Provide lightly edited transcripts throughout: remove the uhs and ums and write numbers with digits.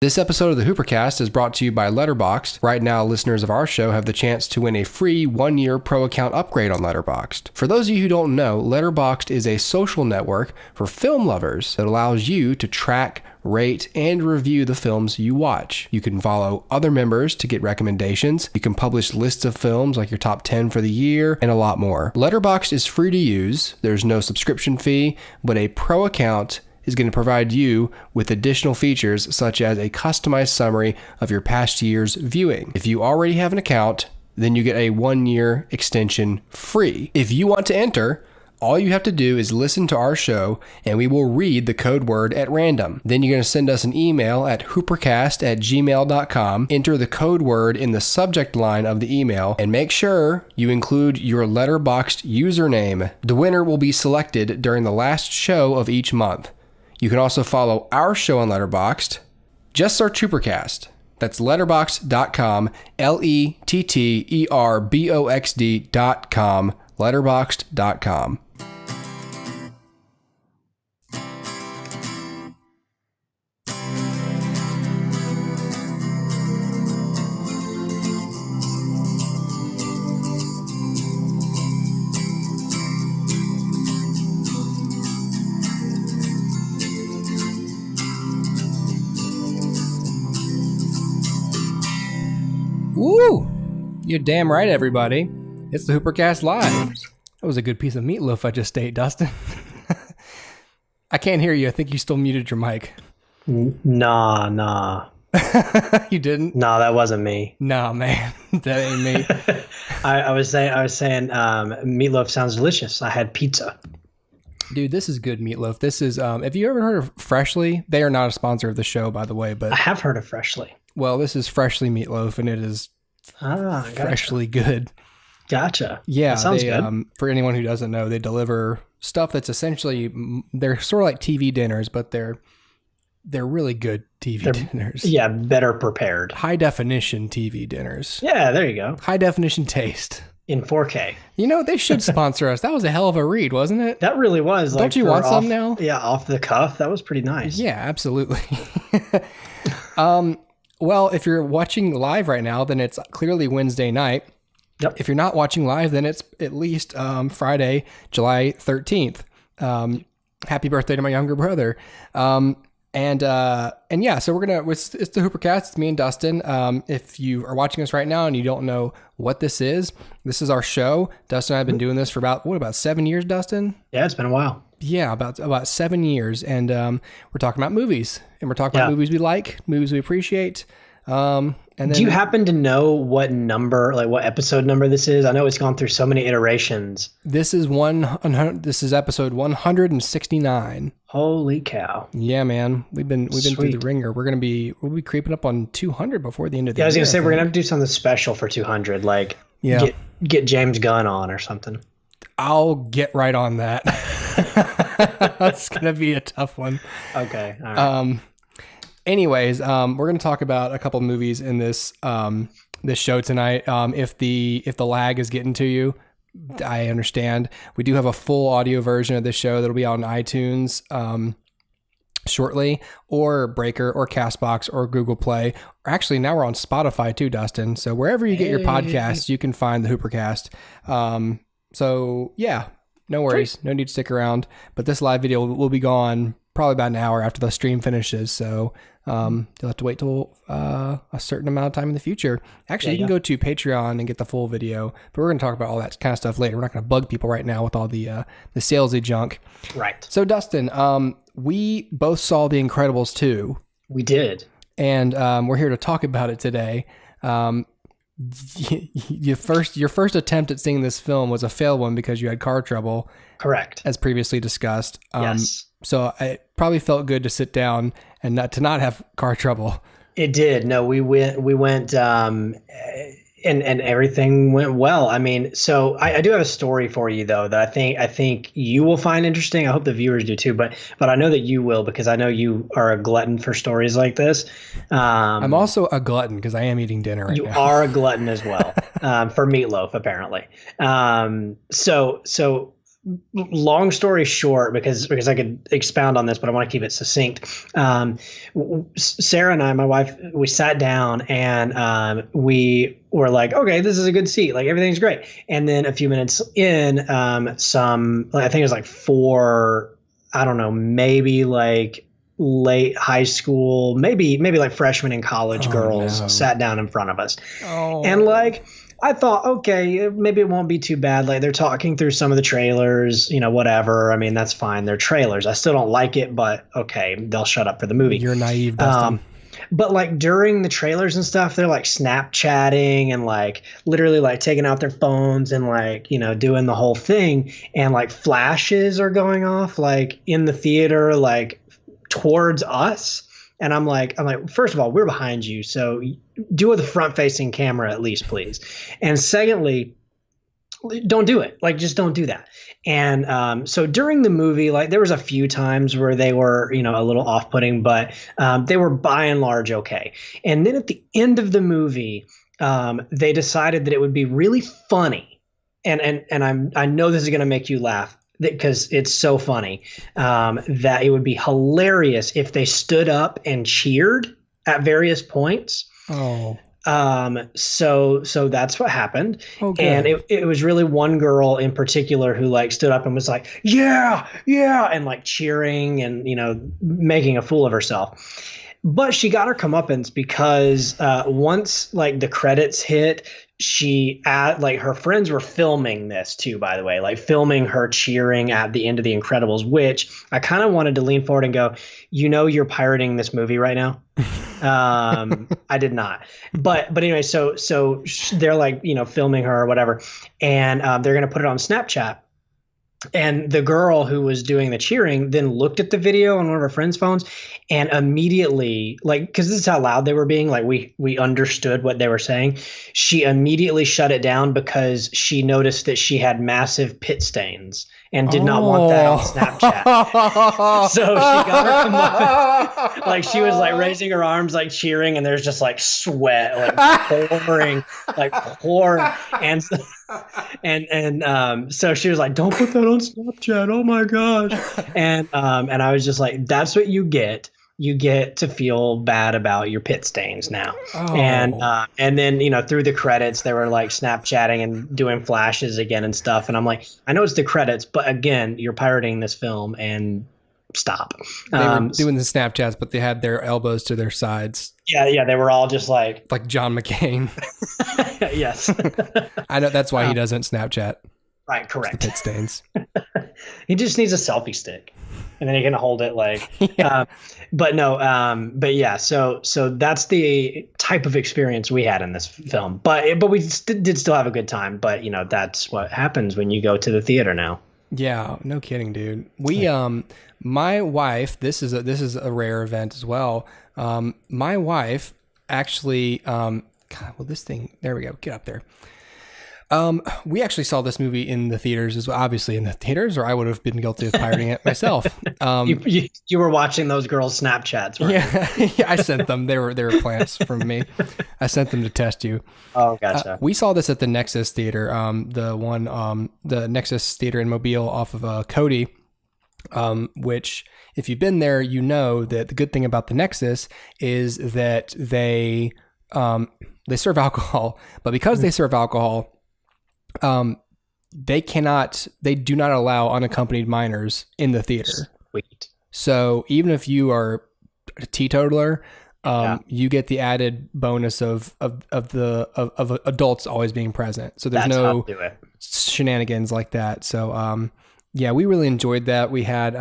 This episode of the HooperCast is brought to you by Letterboxd. Right now, listeners of our show have the chance to win a free 1-year pro account upgrade on Letterboxd. For those of you who don't know, Letterboxd is a social network for film lovers that allows you to track, rate, and review the films you watch. You can follow other members to get recommendations. You can publish lists of films like your top 10 for the year and a lot more. Letterboxd is free to use. There's no subscription fee, but a pro account is going to provide you with additional features such as a customized summary of your past year's viewing. If you already have an account, then you get a 1-year extension free. If you want to enter, all you have to do is listen to our show and we will read the code word at random. Then you're going to send us an email at hoopercast@gmail.com, enter the code word in the subject line of the email, and make sure you include your Letterboxd username. The winner will be selected during the last show of each month. You can also follow our show on Letterboxd. Just search HooperCast. That's letterboxd.com, letterboxd.com, letterboxd.com. Woo! You're damn right, everybody. It's the HooperCast Live. That was a good piece of meatloaf I just ate, Dustin. I can't hear you. I think you still muted your mic. Nah. You didn't? No, that wasn't me. Nah, man. That ain't me. I was saying meatloaf sounds delicious. I had pizza. Dude, this is good meatloaf. This is, have you ever heard of Freshly? They are not a sponsor of the show, by the way, but I have heard of Freshly. Well, this is Freshly meatloaf, and it is freshly good. Gotcha. Yeah, that sounds good. For anyone who doesn't know, they deliver stuff that's essentially, they're sort of like TV dinners, but they're really good dinners. Yeah, better prepared. High definition TV dinners. Yeah, there you go. High definition taste. In 4K. You know, they should sponsor us. That was a hell of a read, wasn't it? That really was. Don't you want some now? Yeah, off the cuff. That was pretty nice. Yeah, absolutely. Well, if you're watching live right now, then it's clearly Wednesday night. Yep. If you're not watching live, then it's at least Friday, July 13th. Happy birthday to my younger brother. And yeah, so it's the HooperCast. It's me and Dustin. If you are watching us right now and you don't know what this is our show. Dustin and I have been doing this for about 7 years, Dustin? Yeah, it's been a while. Yeah, about 7 years. And we're talking about movies. And we're talking about movies we like, movies we appreciate. And then, do you happen to know what number, like what episode number this is? I know it's gone through so many iterations. This is episode 169. Holy cow! Yeah, man, we've been through the ringer. We'll be creeping up on 200 before the end of the year. Yeah, I was gonna say we're gonna have to do something special for 200, like get James Gunn on or something. I'll get right on that. That's gonna be a tough one. Okay. All right. Anyways, we're going to talk about a couple movies in this show tonight. If the lag is getting to you, I understand. We do have a full audio version of this show that'll be out on iTunes shortly, or Breaker, or CastBox, or Google Play. Or actually, now we're on Spotify too, Dustin. So wherever you get your podcasts, you can find the HooperCast. So yeah, no worries, no need to stick around. But this live video will be gone probably about an hour after the stream finishes. So you'll have to wait till a certain amount of time in the future. Actually, you can go to Patreon and get the full video, but we're going to talk about all that kind of stuff later. We're not going to bug people right now with all the salesy junk. Right. So Dustin, we both saw The Incredibles 2. We did. And we're here to talk about it today. Your first attempt at seeing this film was a failed one because you had car trouble. Correct. As previously discussed. Yes. So it probably felt good to sit down and not have car trouble. It did. No, we went, and everything went well. I mean, so I do have a story for you though that I think you will find interesting. I hope the viewers do too, but I know that you will, because I know you are a glutton for stories like this. I'm also a glutton because I am eating dinner right now. You are a glutton as well, for meatloaf apparently. So long story short, because I could expound on this, but I want to keep it succinct. Sarah and I, my wife, we sat down and we were like, okay, this is a good seat. Like everything's great. And then a few minutes in, I think it was like four, I don't know, maybe like late high school, maybe like freshmen in college girls sat down in front of us. And like, I thought, okay, maybe it won't be too bad. Like they're talking through some of the trailers, whatever. I mean, that's fine. They're trailers. I still don't like it, but okay, they'll shut up for the movie. You're naive, Dustin. But like during the trailers and stuff, they're like Snapchatting and like literally like taking out their phones and like, doing the whole thing. And like flashes are going off like in the theater, like towards us. And I'm like, first of all, we're behind you. So do with a front facing camera, at least, please. And secondly, don't do it. Like, just don't do that. And so during the movie, like there was a few times where they were, a little off putting, but they were by and large okay. And then at the end of the movie, they decided that it would be really funny. And I know this is going to make you laugh, because it's so funny, that it would be hilarious if they stood up and cheered at various points. So that's what happened. And it was really one girl in particular who like stood up and was like, yeah, and like cheering and, making a fool of herself. But she got her comeuppance because once like the credits hit, her friends were filming this too, by the way, like filming her cheering at the end of The Incredibles, which I kind of wanted to lean forward and go, you're pirating this movie right now. I did not, but anyway, so they're like, filming her or whatever. And they're going to put it on Snapchat. And the girl who was doing the cheering then looked at the video on one of her friends' phones and immediately, like, because this is how loud they were being, like we understood what they were saying. She immediately shut it down because she noticed that she had massive pit stains and did not want that on Snapchat. So she got her comeuppance. Like she was like raising her arms, like cheering, and there's just like sweat, like pouring. And so she was like, "Don't put that on Snapchat." Oh my gosh. And I was just like, "That's what you get. You get to feel bad about your pit stains now." And then through the credits they were like Snapchatting and doing flashes again and stuff. And I'm like, I know it's the credits, but again, you're pirating this film and stop. They were doing the Snapchats, but they had their elbows to their sides. Yeah, they were all just like John McCain. Yes. I know that's why he doesn't Snapchat. Right, correct. The pit stains. He just needs a selfie stick, and then he can hold it like. Yeah. But yeah. So that's the type of experience we had in this film. But we did still have a good time. But that's what happens when you go to the theater now. Yeah, no kidding, dude. We my wife. This is a rare event as well. My wife actually. This thing. There we go. Get up there. We actually saw this movie in the theaters as well, obviously in the theaters, or I would have been guilty of pirating it myself. You were watching those girls' Snapchats, right? Yeah, I sent them. They were plants from me. I sent them to test you. Oh, gotcha. We saw this at the Nexus Theater, the Nexus Theater in Mobile off of Cody, which if you've been there, you know that the good thing about the Nexus is that they serve alcohol, but because they serve alcohol, they do not allow unaccompanied minors in the theater. Sweet. So even if you are a teetotaler, you get the added bonus of adults always being present. So there's no shenanigans like that. So, we really enjoyed that. We had,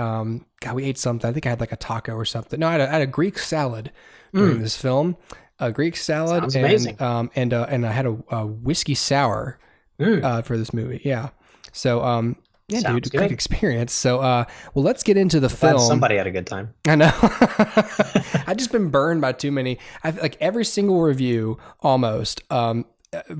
we ate something. I think I had like a taco or something. No, I had a Greek salad during this film. A Greek salad. Sounds amazing. And I had a whiskey sour for this movie. Yeah. So, Sounds dude, good. great experience. So, well, let's get into the film. Somebody had a good time. I know. I've just been burned by too many. I've like every single review almost,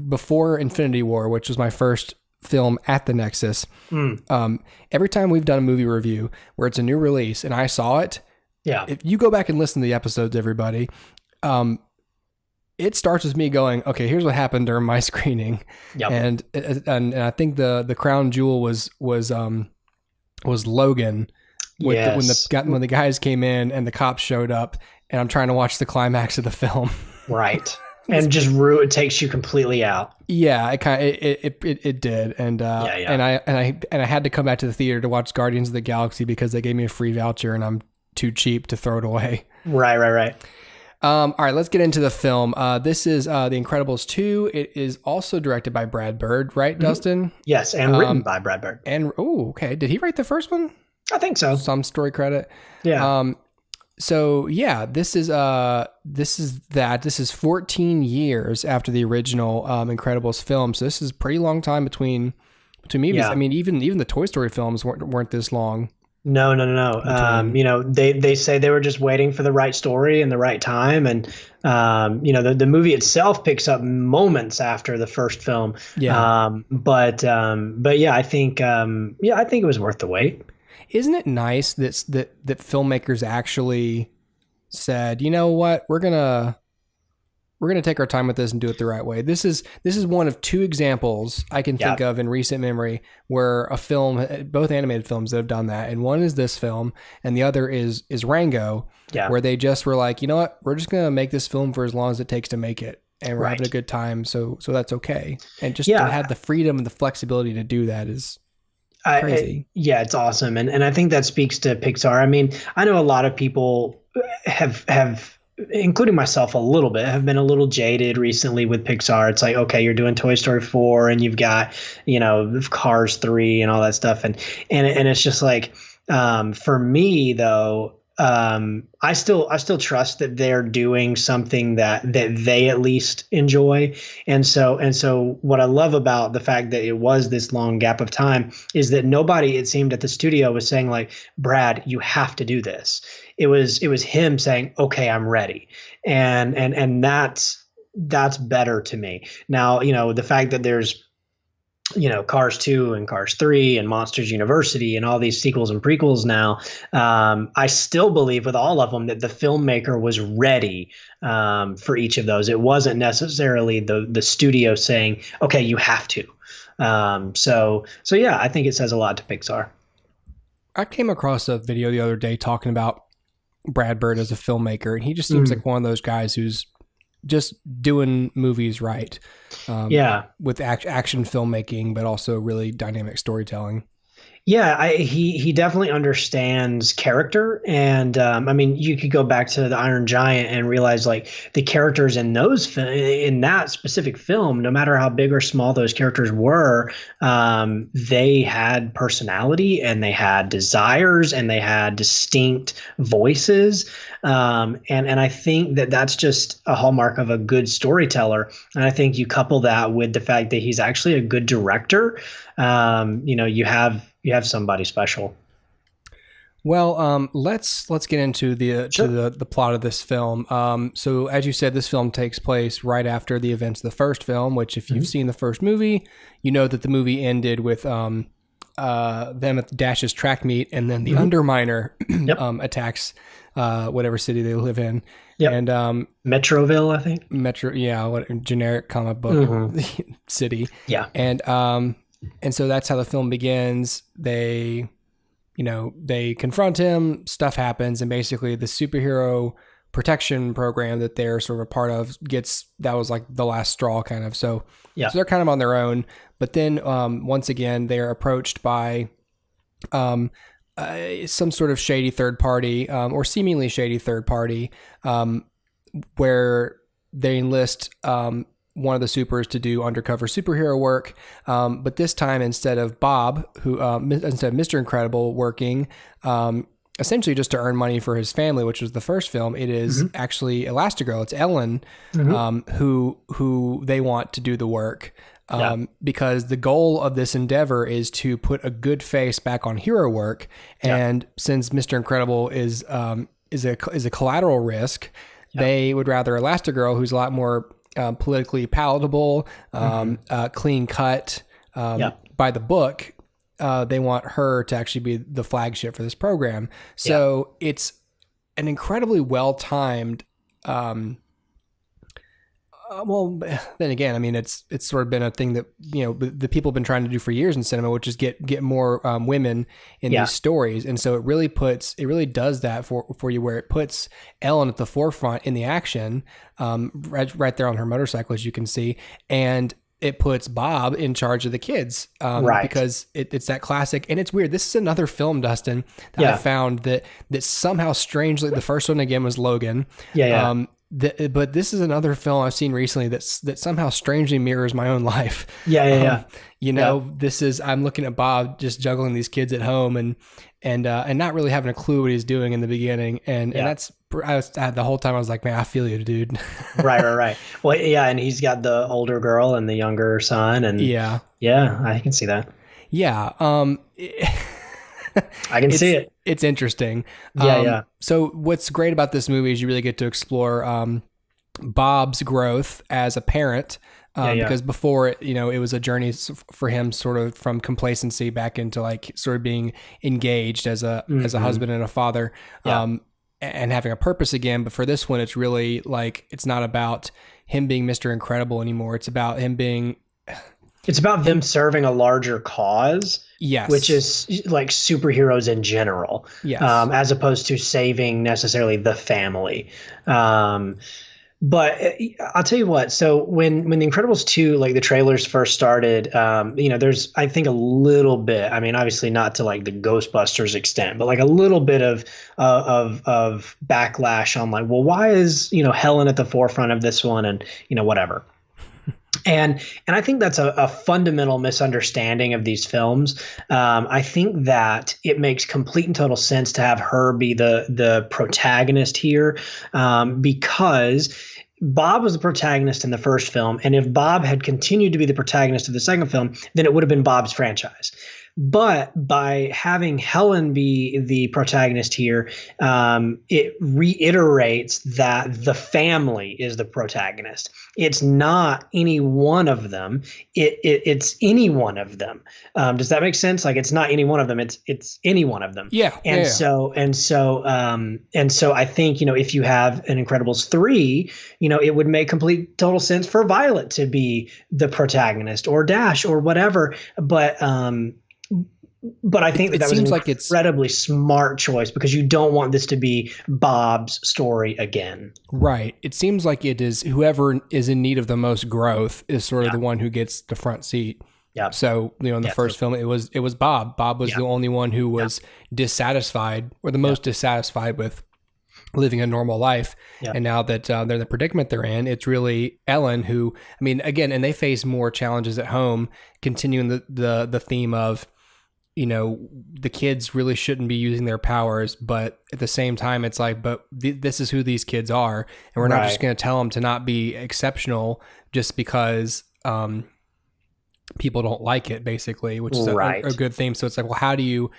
before Infinity War, which was my first film at the Nexus. Every time we've done a movie review where it's a new release and I saw it. Yeah. If you go back and listen to the episodes, everybody, it starts with me going, okay, here's what happened during my screening. Yep. And I think the crown jewel was was Logan. Yes. When the guys came in and the cops showed up, and I'm trying to watch the climax of the film. Right. And just it takes you completely out. Yeah, it did, and I had to come back to the theater to watch Guardians of the Galaxy because they gave me a free voucher, and I'm too cheap to throw it away. Right. All right, let's get into the film. This is The Incredibles 2. It is also directed by Brad Bird, right, Dustin? Yes, and written by Brad Bird. And okay, did he write the first one? I think so. Some story credit. Yeah. So yeah, this is 14 years after the original Incredibles film. So this is a pretty long time between movies. Yeah. I mean, even the Toy Story films weren't this long. No. They say they were just waiting for the right story and the right time, and the movie itself picks up moments after the first film. Yeah. But yeah, I think it was worth the wait. Isn't it nice that filmmakers actually said, you know what, we're gonna take our time with this and do it the right way. This is one of two examples I can think of in recent memory where a film, both animated films that have done that, and one is this film, and the other is Rango, where they just were like, you know what, we're just gonna make this film for as long as it takes to make it, and we're having a good time, so that's okay, and just to have the freedom and the flexibility to do that is crazy. It's awesome. And I think that speaks to Pixar. I mean, I know a lot of people have, including myself a little bit, have been a little jaded recently with Pixar. It's like, okay, you're doing Toy Story 4 and you've got, Cars 3 and all that stuff. And it's just like, for me though, I still trust that they're doing something that they at least enjoy. And so what I love about the fact that it was this long gap of time is that nobody, it seemed, at the studio was saying like, Brad, you have to do this. It was him saying, okay, I'm ready. And that's better to me. Now, the fact that there's Cars 2 and Cars 3 and Monsters University and all these sequels and prequels now, I still believe with all of them that the filmmaker was ready for each of those. It wasn't necessarily the studio saying, okay, you have to. So yeah, I think it says a lot to Pixar. I came across a video the other day talking about Brad Bird as a filmmaker, and he just seems like one of those guys who's just doing movies right. With action filmmaking, but also really dynamic storytelling. Yeah, he definitely understands character, and I mean, you could go back to the Iron Giant and realize like the characters in in that specific film, no matter how big or small those characters were, they had personality and they had desires and they had distinct voices, and I think that that's just a hallmark of a good storyteller. And I think you couple that with the fact that he's actually a good director. You have somebody special. Well, let's get into the plot of this film. So as you said, this film takes place right after the events of the first film, which if you've seen the first movie, you know that the movie ended with them at Dash's track meet, and then the Underminer attacks whatever city they live in. Yep. And Metroville, I think. What generic comic book city. Yeah. And so that's how the film begins. They confront him, stuff happens, and basically the superhero protection program that they're sort of a part of that was like the last straw kind of. So they're kind of on their own. But then once again, they're approached by some sort of shady third party or seemingly shady third party where they enlist one of the supers to do undercover superhero work. But this time, instead of Bob, instead of Mr. Incredible working, essentially just to earn money for his family, which was the first film, it is actually Elastigirl. It's Ellen, who they want to do the work. Because the goal of this endeavor is to put a good face back on hero work. And since Mr. Incredible is a collateral risk, they would rather Elastigirl, who's a lot more politically palatable, clean cut, by the book. They want her to actually be the flagship for this program. So it's an incredibly well-timed Well, then again, I mean, it's sort of been a thing that, the people have been trying to do for years in cinema, which is get more women in these stories. And so it really does that for you, where it puts Ellen at the forefront in the action, right there on her motorcycle, as you can see. And it puts Bob in charge of the kids, because it's that classic. And it's weird. This is another film, Dustin, that I found that somehow strangely, the first one again was Logan. But this is another film I've seen recently that somehow strangely mirrors my own life. This is, I'm looking at Bob just juggling these kids at home and not really having a clue what he's doing in the beginning. And that's, the whole time I was like, man, I feel you, dude. Right. Well, yeah. And he's got the older girl and the younger son. And I can see that. Yeah. I can see it. It's interesting. So what's great about this movie is you really get to explore Bob's growth as a parent, because before it was a journey for him, sort of from complacency back into like sort of being engaged as a husband and a father, and having a purpose again. But for this one, it's really like, it's not about him being Mr. Incredible anymore. It's about him being... It's about them serving a larger cause, which is like superheroes in general, as opposed to saving necessarily the family. But I'll tell you what. So when The Incredibles 2, like the trailers first started, there's, I think, a little bit. I mean, obviously not to like the Ghostbusters extent, but like a little bit of backlash on like, well, why is Helen at the forefront of this one, and whatever. And I think that's a fundamental misunderstanding of these films. I think that it makes complete and total sense to have her be the protagonist here, because Bob was the protagonist in the first film. And if Bob had continued to be the protagonist of the second film, then it would have been Bob's franchise. But by having Helen be the protagonist here, it reiterates that the family is the protagonist. It's not any one of them. It's any one of them. Does that make sense? Like, it's not any one of them. It's any one of them. Yeah. So I think, if you have an Incredibles 3, it would make complete total sense for Violet to be the protagonist, or Dash, or whatever. But I think that was an incredibly smart choice, because you don't want this to be Bob's story again. Right. It seems like it is whoever is in need of the most growth is sort of the one who gets the front seat. Yeah. So, in the first film, it was Bob. Bob was the only one who was dissatisfied, or the most dissatisfied with living a normal life. Yeah. And now that they're in the predicament they're in, it's really Ellen who, I mean, again, and they face more challenges at home, continuing the theme of, the kids really shouldn't be using their powers, but at the same time, it's like, but this is who these kids are. And we're not just going to tell them to not be exceptional just because people don't like it, basically, which is a good theme. So it's like, well, how do you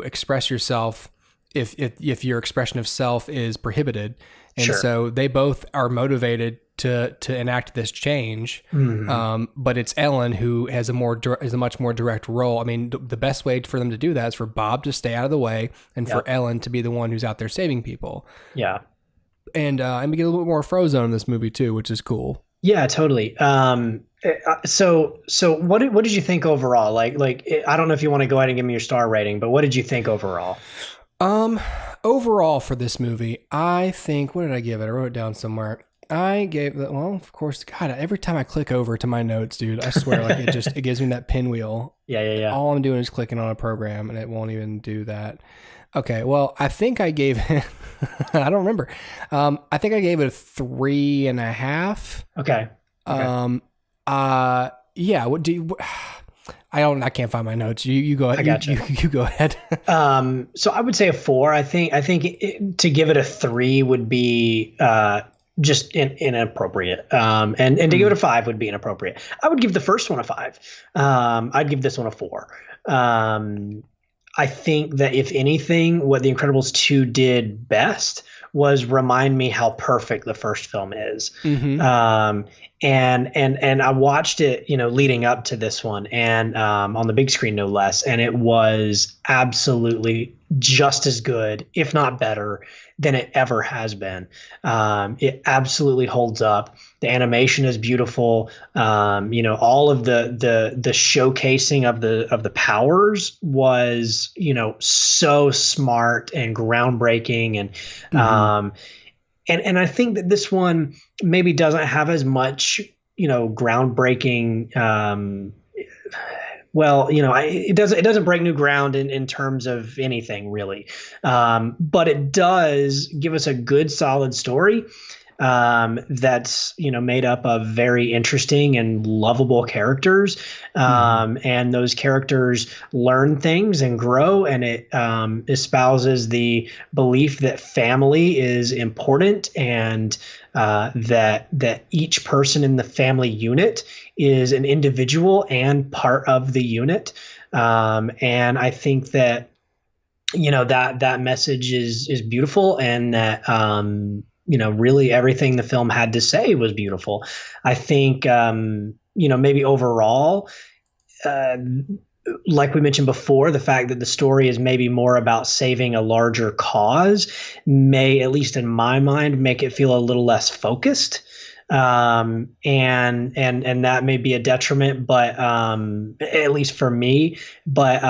express yourself if your expression of self is prohibited? And so they both are motivated to enact this change. But it's Ellen who has a much more direct role. I mean, the best way for them to do that is for Bob to stay out of the way, and for Ellen to be the one who's out there saving people. Yeah. And we get a little bit more Frozone in this movie too, which is cool. Yeah, totally. So what did you think overall? Like, I don't know if you want to go ahead and give me your star rating, but what did you think overall? Overall for this movie, I think, what did I give it? I wrote it down somewhere. I gave it, well, of course, God, every time I click over to my notes, dude, I swear, like it gives me that pinwheel. Yeah. All I'm doing is clicking on a program and it won't even do that. Okay. Well, I think I gave it, I don't remember. I think I gave it a 3.5. Okay. Yeah. What do you, I can't find my notes. You go ahead. I got you. You go ahead. So I would say a 4. I think to give it a 3 would be just inappropriate. And to give it a 5 would be inappropriate. I would give the first one a 5. I'd give this one a 4. I think that if anything, what The Incredibles 2 did best was remind me how perfect the first film is. And I watched it, leading up to this one, and on the big screen, no less. And it was absolutely just as good, if not better, than it ever has been. It absolutely holds up. The animation is beautiful. All of the showcasing of the powers was, so smart and groundbreaking, and I think that this one maybe doesn't have as much, groundbreaking. It doesn't break new ground in terms of anything really, but it does give us a good solid story that's made up of very interesting and lovable characters, and those characters learn things and grow, and it espouses the belief that family is important, and that each person in the family unit is an individual and part of the unit, and I think that that message is beautiful, and that really everything the film had to say was beautiful. I think, maybe overall, like we mentioned before, the fact that the story is maybe more about saving a larger cause may, at least in my mind, make it feel a little less focused. And that may be a detriment, but at least for me, but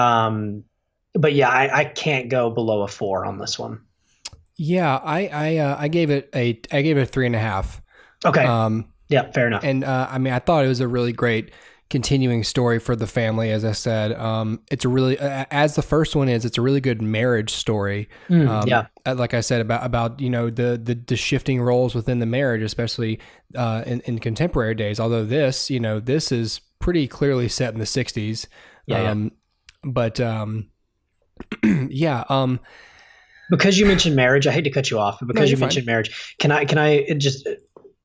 yeah, I can't go below a 4 on this one. Yeah, I gave it a 3.5. Okay. Yeah, fair enough. And I thought it was a really great continuing story for the family. As I said, it's a really, as the first one is, it's a really good marriage story. Yeah. Like I said about the shifting roles within the marriage, especially in contemporary days. Although this is pretty clearly set in the 60s. Yeah. But yeah. Because you mentioned marriage, I hate to cut you off, but because you mentioned marriage, can I just,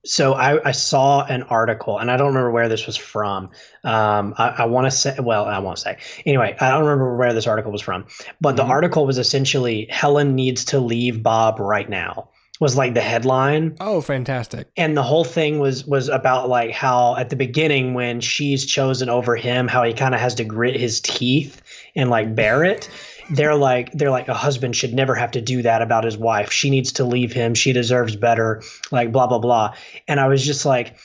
so I saw an article, and I don't remember where this was from. I want to say, well, I won't say. Anyway, I don't remember where this article was from, but the article was essentially Helen needs to leave Bob right now, was like the headline. Oh, fantastic. And the whole thing was about like how at the beginning, when she's chosen over him, how he kind of has to grit his teeth and like bear it. They're like a husband should never have to do that about his wife. She needs to leave him. She deserves better, like blah, blah, blah. And I was just like,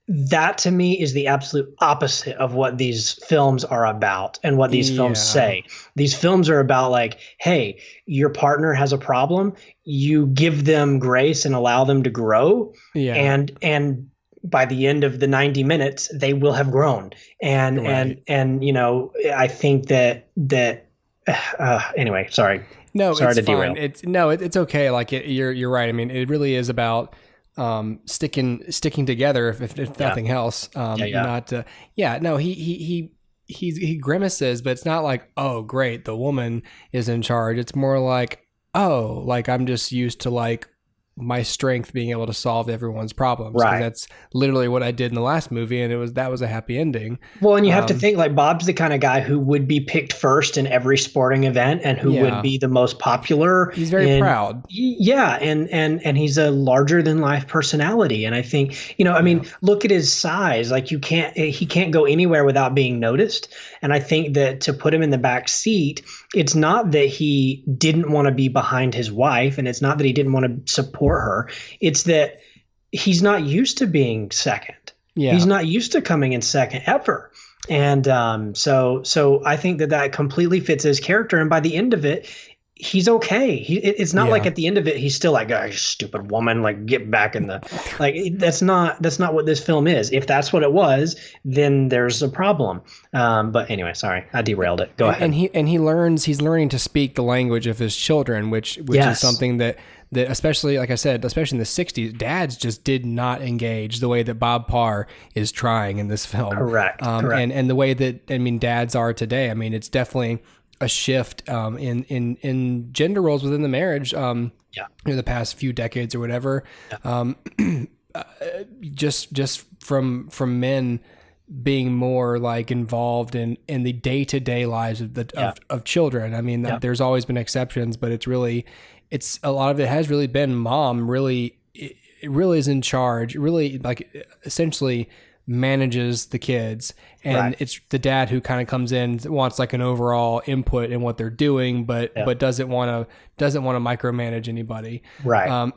that to me is the absolute opposite of what these films are about and what these films say. These films are about like, hey, your partner has a problem. You give them grace and allow them to grow. Yeah. And by the end of the 90 minutes, they will have grown. And, right. and I think that anyway, sorry. No, sorry it's to fine. derail. It's okay. Like you're right. I mean, it really is about sticking together, if nothing else. He grimaces, but it's not like, oh, great, the woman is in charge. It's more like, oh, like I'm just used to like my strength being able to solve everyone's problems. Right. That's literally what I did in the last movie, and that was a happy ending. Well, and you have to think like Bob's the kind of guy who would be picked first in every sporting event and who would be the most popular. He's very proud. Yeah, and he's a larger than life personality. And I think, look at his size. Like he can't go anywhere without being noticed. And I think that to put him in the back seat, it's not that he didn't want to be behind his wife, and it's not that he didn't want to support her. It's that he's not used to being second. Yeah. He's not used to coming in second ever. And so I think that completely fits his character. And by the end of it, he's okay. It's not like at the end of it, he's still like, oh, you stupid woman, like get back in the, like, that's not what this film is. If that's what it was, then there's a problem. But anyway, sorry, I derailed it. Go ahead. And he's learning to speak the language of his children, which is something that especially, like I said, especially in the 60s, dads just did not engage the way that Bob Parr is trying in this film. Correct. And the way that, dads are today. I mean, it's definitely a shift in gender roles within the marriage in the past few decades or whatever. Just from men being more like involved in the day-to-day lives of children. I mean, there's always been exceptions, but it's a lot of it has really been mom really, it really is in charge, really like essentially manages the kids, and it's the dad who kind of comes in, wants like an overall input in what they're doing, but doesn't want to micromanage anybody. Right.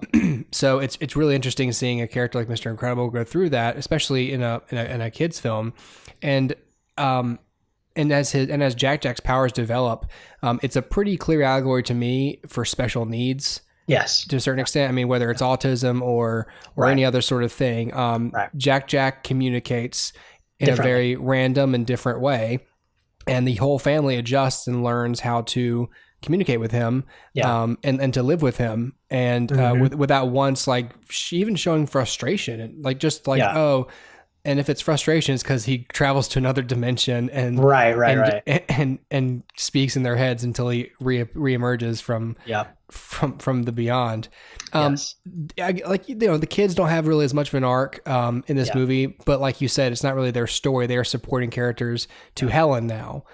So it's really interesting seeing a character like Mr. Incredible go through that, especially in a kid's film, and as Jack's powers develop, it's a pretty clear allegory to me for special needs. Yes. To a certain extent. I mean, whether it's autism or any other sort of thing, Jack communicates in a very random and different way, and the whole family adjusts and learns how to communicate with him, and to live with him, and without once like even showing frustration, and like just like and if it's frustration, it's because he travels to another dimension and and speaks in their heads until he reemerges from the beyond. The kids don't have really as much of an arc in this movie, but like you said, it's not really their story. They are supporting characters to Helen now.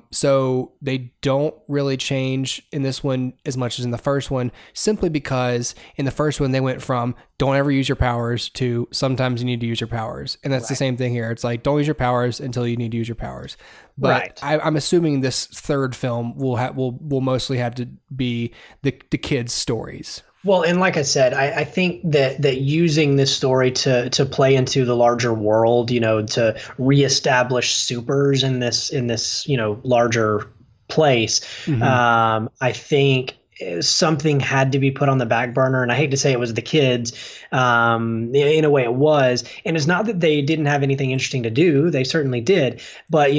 So they don't really change in this one as much as in the first one, simply because in the first one they went from don't ever use your powers to sometimes you need to use your powers. And that's the same thing here. It's like, don't use your powers until you need to use your powers. But I'm assuming this third film will mostly have to be the kids' stories. Well, and like I said, I think that using this story to play into the larger world, to reestablish supers in this larger place, I think something had to be put on the back burner. And I hate to say it was the kids. In a way it was. And it's not that they didn't have anything interesting to do. They certainly did. But,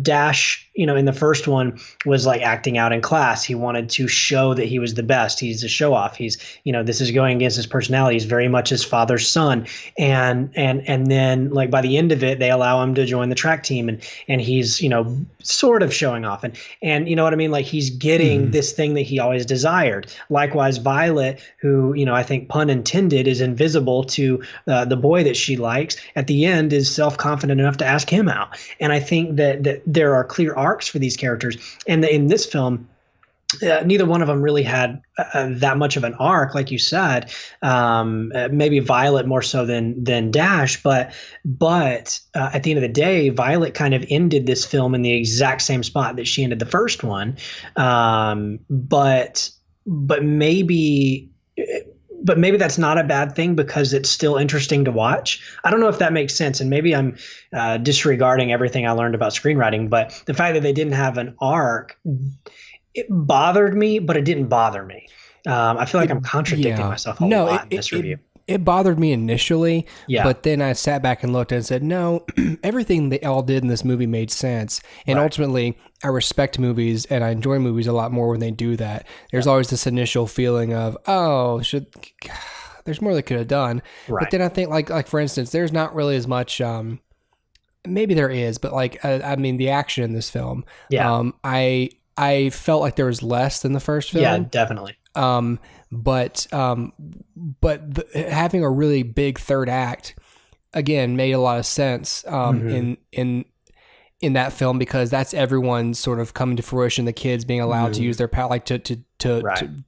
Dash, in the first one was like acting out in class. He wanted to show that he was the best. He's a show off. He's, this is going against his personality. He's very much his father's son. And then like by the end of it, they allow him to join the track team, and he's, sort of showing off, and you know what I mean? Like he's getting this thing that he always desired. Likewise, Violet, who, I think pun intended, is invisible to the boy that she likes, at the end is self-confident enough to ask him out. And I think that there are clear arcs for these characters. And in this film, neither one of them really had that much of an arc, like you said. Maybe Violet more so than Dash, but at the end of the day, Violet kind of ended this film in the exact same spot that she ended the first one. But maybe that's not a bad thing, because it's still interesting to watch. I don't know if that makes sense, and maybe I'm disregarding everything I learned about screenwriting, but the fact that they didn't have an arc, it bothered me, but it didn't bother me. I feel like I'm contradicting myself a lot in this review. It bothered me initially, but then I sat back and looked and said, no, everything they all did in this movie made sense. And ultimately, I respect movies and I enjoy movies a lot more when they do that. There's always this initial feeling of, there's more they could have done. But then I think, like for instance, there's not really as much, maybe there is, but the action in this film, I felt like there was less than the first film. Yeah, definitely. But having a really big third act again made a lot of sense in that film, because that's everyone sort of coming to fruition. The kids being allowed to use their power, like to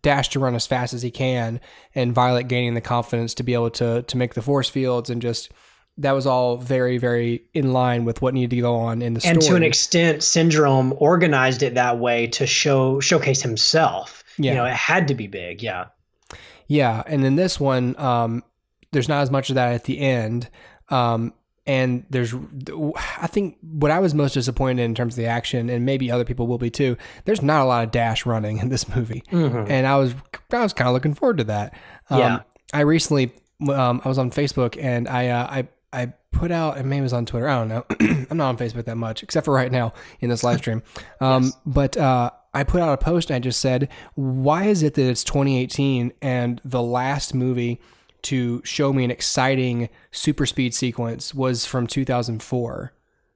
Dash to run as fast as he can, and Violet gaining the confidence to be able to make the force fields, and just that was all very, very in line with what needed to go on in the story. And to an extent, Syndrome organized it that way to showcase himself. Yeah. It had to be big. Yeah. Yeah. And in this one, there's not as much of that at the end. And I think what I was most disappointed in terms of the action, and maybe other people will be too, there's not a lot of Dash running in this movie. And I was kind of looking forward to that. I recently, I was on Facebook, and I put out, and maybe it was on Twitter, I don't know. I'm not on Facebook that much, except for right now in this live stream. But I put out a post and I just said, why is it that it's 2018 and the last movie to show me an exciting super speed sequence was from 2004?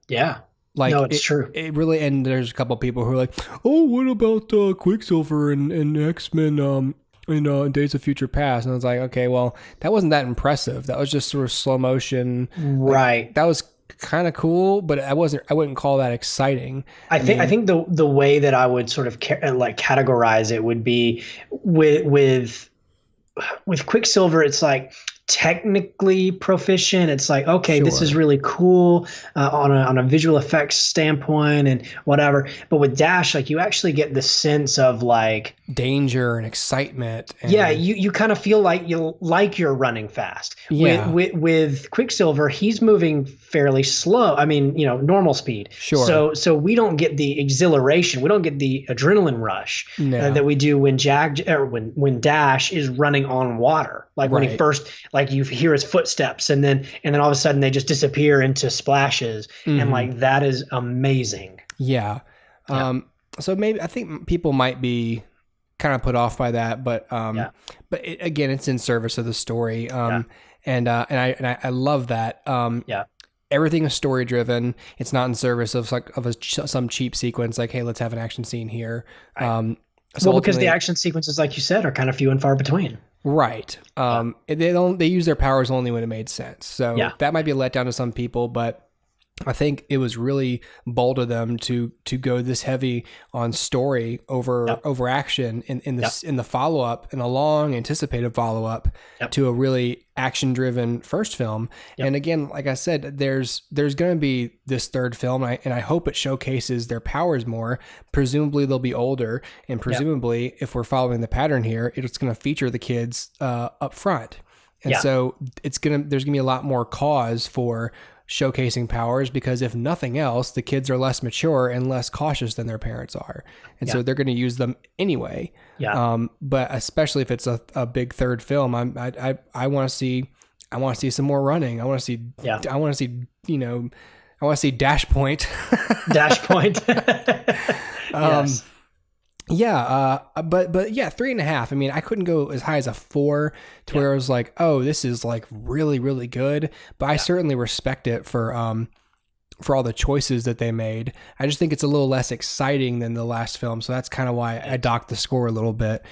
Yeah. No, it's true. It really, and there's a couple of people who are like, oh, what about Quicksilver and X-Men in Days of Future Past? And I was like, okay, well, that wasn't that impressive. That was just sort of slow motion. Right. That was kind of cool, but I wouldn't call that exciting. I think the way that I would sort of categorize it would be with Quicksilver. It's like, technically proficient. It's like, okay, this is Sure. really cool on a visual effects standpoint and whatever. But with Dash, like you actually get the sense of like Danger and excitement. And yeah, you kind of feel like you're running fast. Yeah. With Quicksilver, he's moving fairly slow. I mean, normal speed. Sure. So we don't get the exhilaration. We don't get the adrenaline rush No. that we do when when Dash is running on water. Like when he Right. first, like you hear his footsteps, and then all of a sudden they just disappear into splashes, and like that is amazing. Yeah. So maybe I think people might be kind of put off by that, but again, it's in service of the story. And I love that. Everything is story driven. It's not in service of some cheap sequence. Like, hey, let's have an action scene here. Right. So well, because the action sequences, like you said, are kind of few and far between. Right. They use their powers only when it made sense. So that might be a letdown to some people, but I think it was really bold of them to go this heavy on story over action in the follow up, in a long anticipated follow up to a really action driven first film. And again, like I said, there's going to be this third film, and I hope it showcases their powers more. Presumably they'll be older, and presumably if we're following the pattern here, it's going to feature the kids up front. And so there's going to be a lot more cause for showcasing powers, because if nothing else, the kids are less mature and less cautious than their parents are. And so they're going to use them anyway. But especially if it's a big third film, I want to see some more running. I want to see Dash Point. Dash Point. Yes. But 3.5. I mean, I couldn't go as high as a 4 to where I was like, oh, this is like really, really good. But I certainly respect it for all the choices that they made. I just think it's a little less exciting than the last film, so that's kind of why I docked the score a little bit.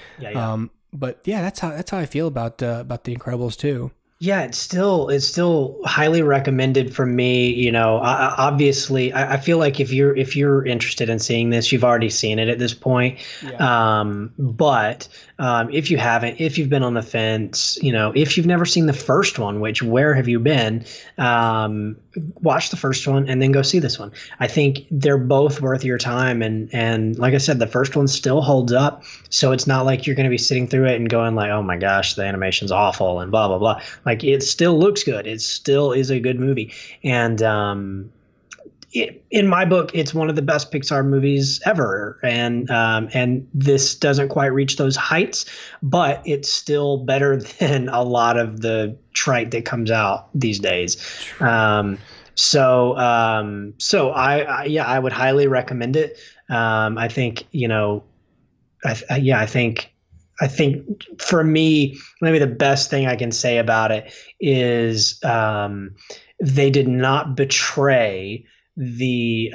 But that's how I feel about The Incredibles 2. Yeah, it's still highly recommended from me. Obviously, I feel like if you're interested in seeing this, you've already seen it at this point. But if you haven't, if you've been on the fence, if you've never seen the first one, which where have you been? Watch the first one and then go see this one. I think they're both worth your time, and like I said, the first one still holds up. So it's not like you're going to be sitting through it and going like, oh my gosh, the animation's awful and blah blah blah. Like it still looks good. It still is a good movie. And in my book, it's one of the best Pixar movies ever. And this doesn't quite reach those heights, but it's still better than a lot of the trite that comes out these days. So I would highly recommend it. I think, I think for me, maybe the best thing I can say about it is they did not betray the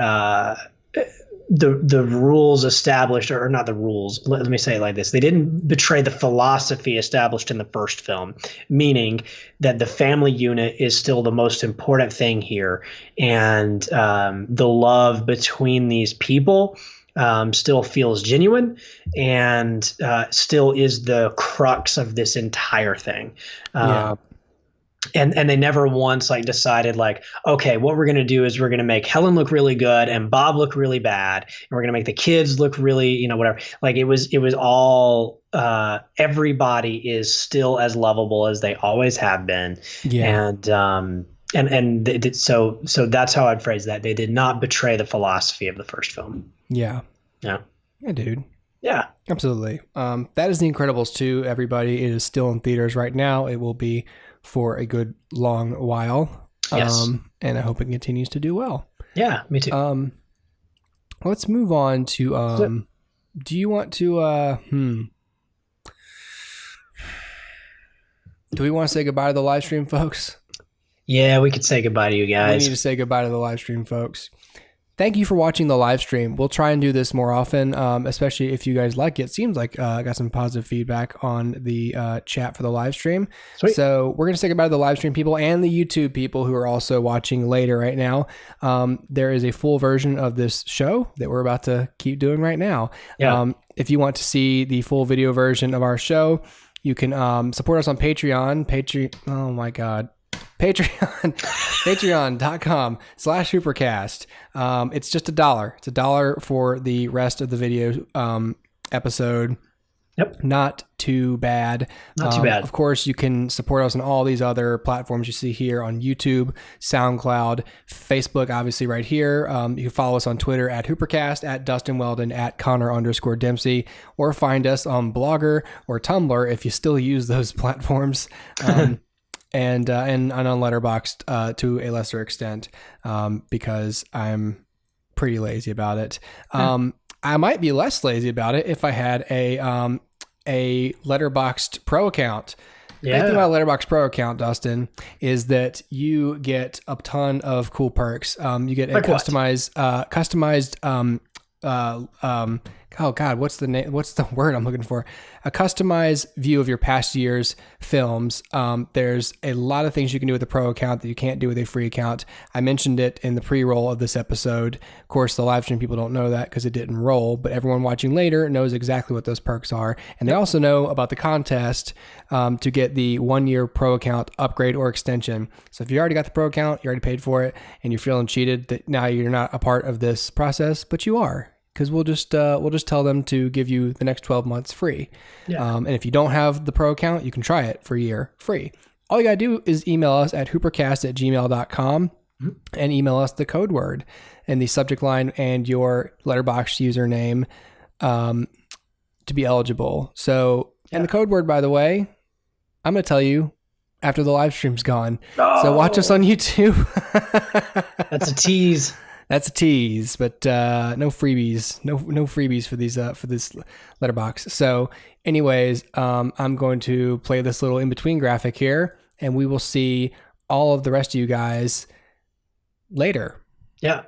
rules established, or not the rules. Let me say it like this: they didn't betray the philosophy established in the first film, meaning that the family unit is still the most important thing here, and the love between these people still feels genuine, and still is the crux of this entire thing. And they never once decided okay, what we're going to do is we're going to make Helen look really good and Bob look really bad, and we're going to make the kids look really, whatever. It was all everybody is still as lovable as they always have been. So that's how I'd phrase that. They did not betray the philosophy of the first film. Yeah, dude. Yeah, absolutely. That is The Incredibles 2, everybody. It is still in theaters right now. It will be for a good long while. Yes. And I hope it continues to do well. Yeah, me too. Let's move on to do you want to do we want to say goodbye to the live stream, folks? Yeah, we could say goodbye to you guys. We need to say goodbye to the live stream, folks. Thank you for watching the live stream. We'll try and do this more often, especially if you guys like it. Seems like I got some positive feedback on the chat for the live stream. Sweet. So we're going to say goodbye to the live stream people and the YouTube people who are also watching later right now. There is a full version of this show that we're about to keep doing right now. Yeah. If you want to see the full video version of our show, You can support us on Patreon. Oh my God. Patreon, patreon.com/HooperCast. It's just $1. It's $1 for the rest of the video episode. Yep. Not too bad. Not too bad. Of course, you can support us on all these other platforms you see here on YouTube, SoundCloud, Facebook, obviously right here. You can follow us on Twitter at HooperCast, at Dustin Weldon, at Connor_Dempsey, or find us on Blogger or Tumblr if you still use those platforms. And on Letterboxd to a lesser extent, because I'm pretty lazy about it. I might be less lazy about it if I had a Letterboxd Pro account. The big thing about Letterboxd Pro account, Dustin, is that you get a ton of cool perks. You get a customized oh God, what's the name? What's the word I'm looking for? A customized view of your past year's films. There's a lot of things you can do with a pro account that you can't do with a free account. I mentioned it in the pre-roll of this episode. Of course, the live stream people don't know that because it didn't roll, but everyone watching later knows exactly what those perks are. And they also know about the contest to get the 1-year pro account upgrade or extension. So if you already got the pro account, you already paid for it, and you're feeling cheated that now you're not a part of this process, but you are. Because we'll just tell them to give you the next 12 months free. Yeah. And if you don't have the pro account, you can try it for a year free. All you got to do is email us at hoopercast@gmail.com and email us the code word and the subject line and your Letterboxd username to be eligible. So, and the code word, by the way, I'm going to tell you after the live stream's gone. Oh. So watch us on YouTube. That's a tease. That's a tease, but no freebies, no freebies for this letterbox. So, anyways, I'm going to play this little in between graphic here, and we will see all of the rest of you guys later. Yeah.